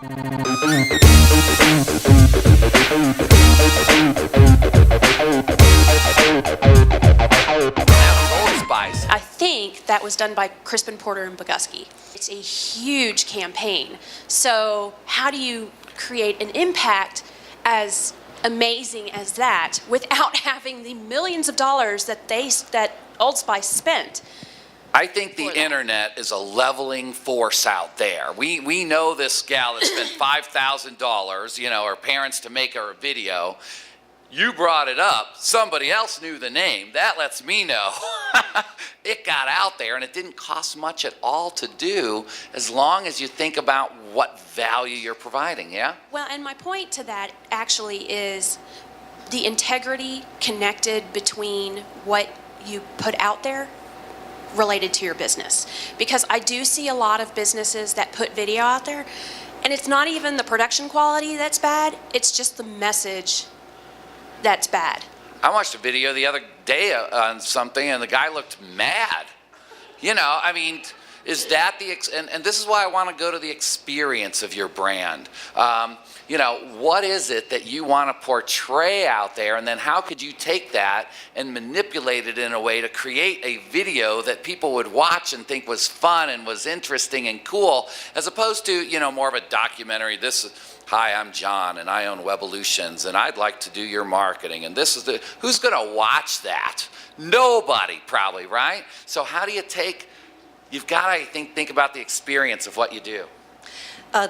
I think that was done by Crispin Porter and Bogusky. It's a huge campaign. So how do you create an impact as amazing as that without having the millions of dollars that Old Spice spent? I think the internet is a leveling force out there. We know this gal that spent $5,000, you know, her parents to make her a video. You brought it up. Somebody else knew the name. That lets me know it got out there, and it didn't cost much at all to do, as long as you think about what value you're providing, yeah? Well, and my point to that actually is the integrity connected between what you put out there related to your business. Because I do see a lot of businesses that put video out there, and it's not even the production quality that's bad, it's just the message that's bad. I watched a video the other day on something, and the guy looked mad. You know, I mean, is that and this is why I want to go to the experience of your brand. You know, what is it that you want to portray out there, and then how could you take that and manipulate it in a way to create a video that people would watch and think was fun and was interesting and cool, as opposed to, you know, more of a documentary. Hi, I'm John, and I own Webolutions, and I'd like to do your marketing, and this is who's going to watch that? Nobody, probably, right? So how do you you've got to, I think about the experience of what you do.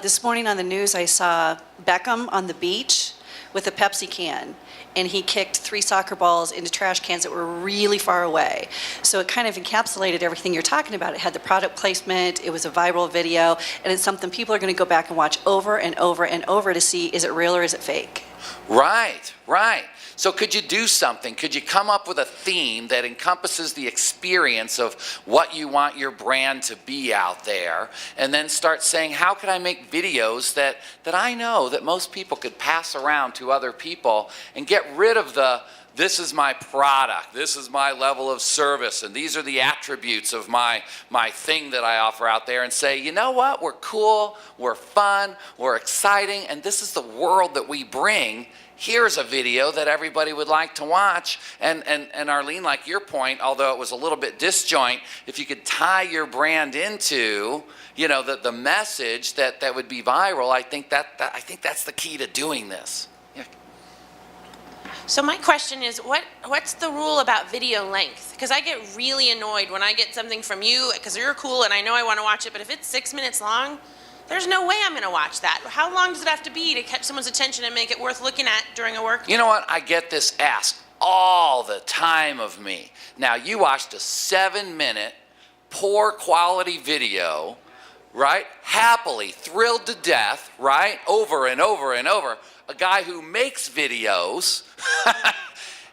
This morning on the news, I saw Beckham on the beach with a Pepsi can, and he kicked 3 soccer balls into trash cans that were really far away. So it kind of encapsulated everything you're talking about. It had the product placement, it was a viral video, and it's something people are going to go back and watch over and over and over to see, is it real or is it fake? Right, right. So could you do something? Could you come up with a theme that encompasses the experience of what you want your brand to be out there, and then start saying, how can I make videos that I know that most people could pass around to other people, and get rid of this is my product, this is my level of service, and these are the attributes of my thing that I offer out there, and say, you know what, we're cool, we're fun, we're exciting, and this is the world that we bring. Here's a video that everybody would like to watch. And Arlene, like your point, although it was a little bit disjoint, if you could tie your brand into, you know, the message that would be viral, I think that's the key to doing this. Yeah. So my question is, what's the rule about video length? Because I get really annoyed when I get something from you, because you're cool and I know I want to watch it, but if it's 6 minutes long, there's no way I'm going to watch that. How long does it have to be to catch someone's attention and make it worth looking at during a work day? You know what? I get this asked all the time of me. Now, you watched a 7-minute, poor quality video, right? Happily, thrilled to death, right? Over and over and over. A guy who makes videos.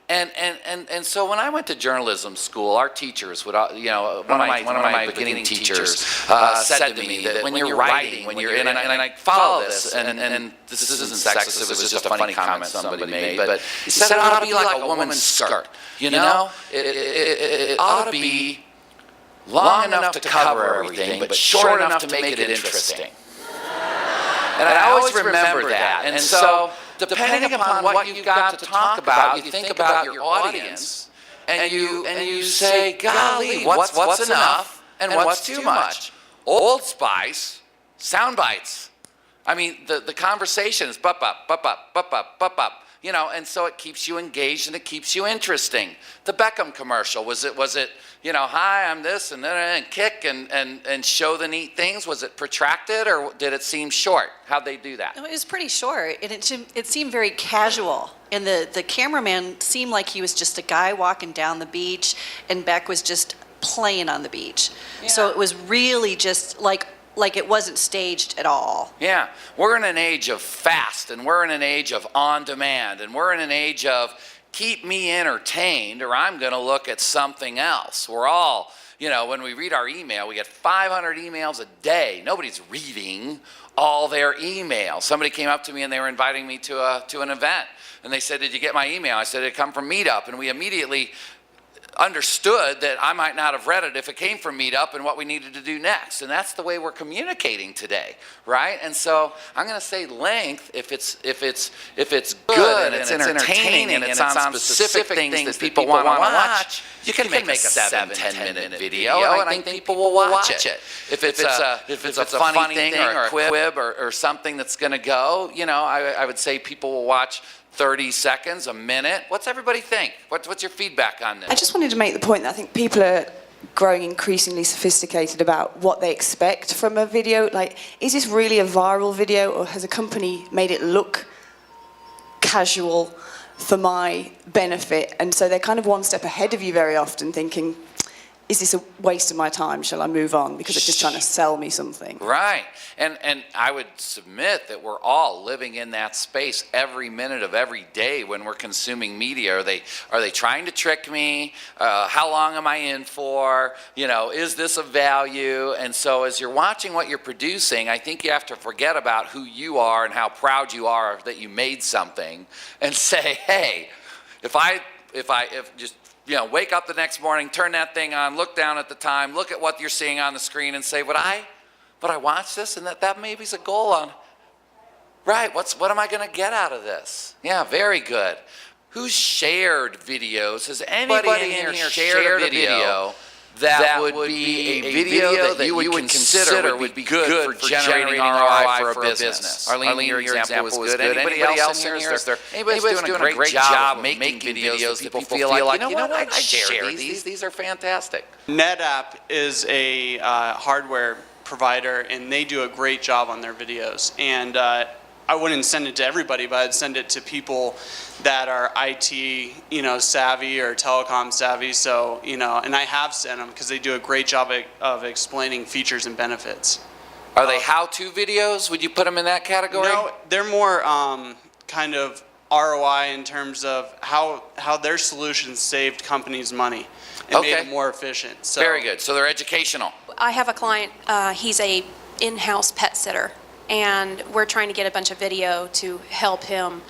And so when I went to journalism school, our teachers would, you know, one of my beginning teachers said to me that when you're writing, and I follow this, and this isn't sexist, it was just a funny comment somebody made, but he said it ought to be like a woman's skirt, you know? It ought to be long enough to cover everything, but short enough to make it interesting. And I always remember that. And so, depending upon what you've got to talk about, you think about your audience, and you say, golly, what's enough and what's too much? Old Spice, sound bites. I mean, the conversation is bup up, bup up, bup up, bup up. You know, and so it keeps you engaged and it keeps you interesting. The Beckham commercial, was it, you know, hi, I'm this, and then kick and show the neat things? Was it protracted, or did it seem short? How'd they do that? It was pretty short, and it seemed very casual. And the cameraman seemed like he was just a guy walking down the beach, and Beck was just playing on the beach. Yeah. So it was really just like it wasn't staged at all. Yeah, we're in an age of fast, and we're in an age of on demand, and we're in an age of keep me entertained or I'm going to look at something else. We're all, you know, when we read our email, we get 500 emails a day. Nobody's reading all their emails. Somebody came up to me and they were inviting me to an event, and they said, did you get my email? I said, it come from Meetup, and we immediately understood that I might not have read it if it came from Meetup and what we needed to do next. And that's the way we're communicating today, right? And so I'm going to say length if it's good and it's entertaining and it's on specific things that people want to watch. You can make a 7-10 minute video, and I think people will watch it. If it's a funny thing or a quib or something that's going to go, you know, I would say people will watch 30 seconds, a minute. What's everybody think? What's your feedback on this? I just wanted to make the point that I think people are growing increasingly sophisticated about what they expect from a video. Like, is this really a viral video, or has a company made it look casual for my benefit? And so they're kind of one step ahead of you very often, thinking, is this a waste of my time? Shall I move on? Because it's just trying to sell me something. Right. And I would submit that we're all living in that space every minute of every day when we're consuming media. Are they trying to trick me? How long am I in for? You know, is this of value? And so as you're watching what you're producing, I think you have to forget about who you are and how proud you are that you made something, and say, hey, if just, you know, wake up the next morning, turn that thing on, look down at the time, look at what you're seeing on the screen, and say, would I watch this? And that maybe is a goal on, right, what am I going to get out of this? Yeah, very good. Who's shared videos? Has anybody in here shared a video that would be a video that you would consider would be good for generating ROI for a business? Arlene, your example was good. Anybody else in here? Anybody's doing a great job of making videos that people feel like, you know what, I'd share these. These are fantastic. NetApp is a hardware provider, and they do a great job on their videos. And I wouldn't send it to everybody, but I'd send it to people that are IT, you know, savvy or telecom savvy. So, you know, and I have sent them because they do a great job of explaining features and benefits. Are they how-to videos? Would you put them in that category? No, they're more kind of ROI in terms of how their solutions saved companies money and made it more efficient. So, very good. So they're educational. I have a client, he's a in-house pet sitter, and we're trying to get a bunch of video to help him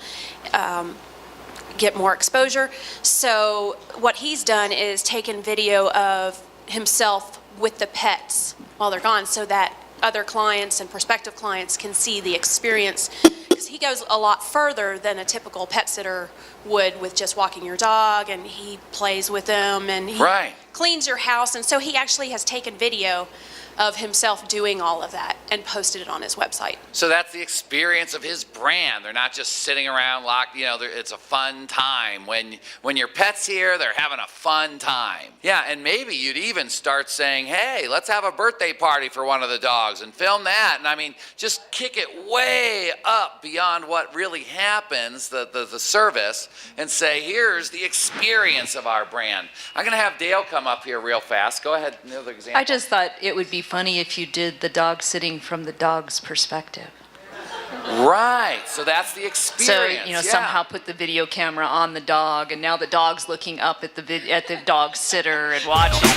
get more exposure. So what he's done is taken video of himself with the pets while they're gone, so that other clients and prospective clients can see the experience, because he goes a lot further than a typical pet sitter would with just walking your dog, and he plays with them, and he cleans your house. And so he actually has taken video of himself doing all of that and posted it on his website. So that's the experience of his brand. They're not just sitting around locked, you know, it's a fun time. When your pet's here, they're having a fun time. Yeah, and maybe you'd even start saying, hey, let's have a birthday party for one of the dogs and film that. And I mean, just kick it way up beyond what really happens, the service, and say, here's the experience of our brand. I'm going to have Dale come up here real fast. Go ahead, another example. I just thought it would be funny if you did the dog sitting from the dog's perspective. Right, so that's the experience. So, you know, somehow put the video camera on the dog, and now the dog's looking up at the dog sitter and watching.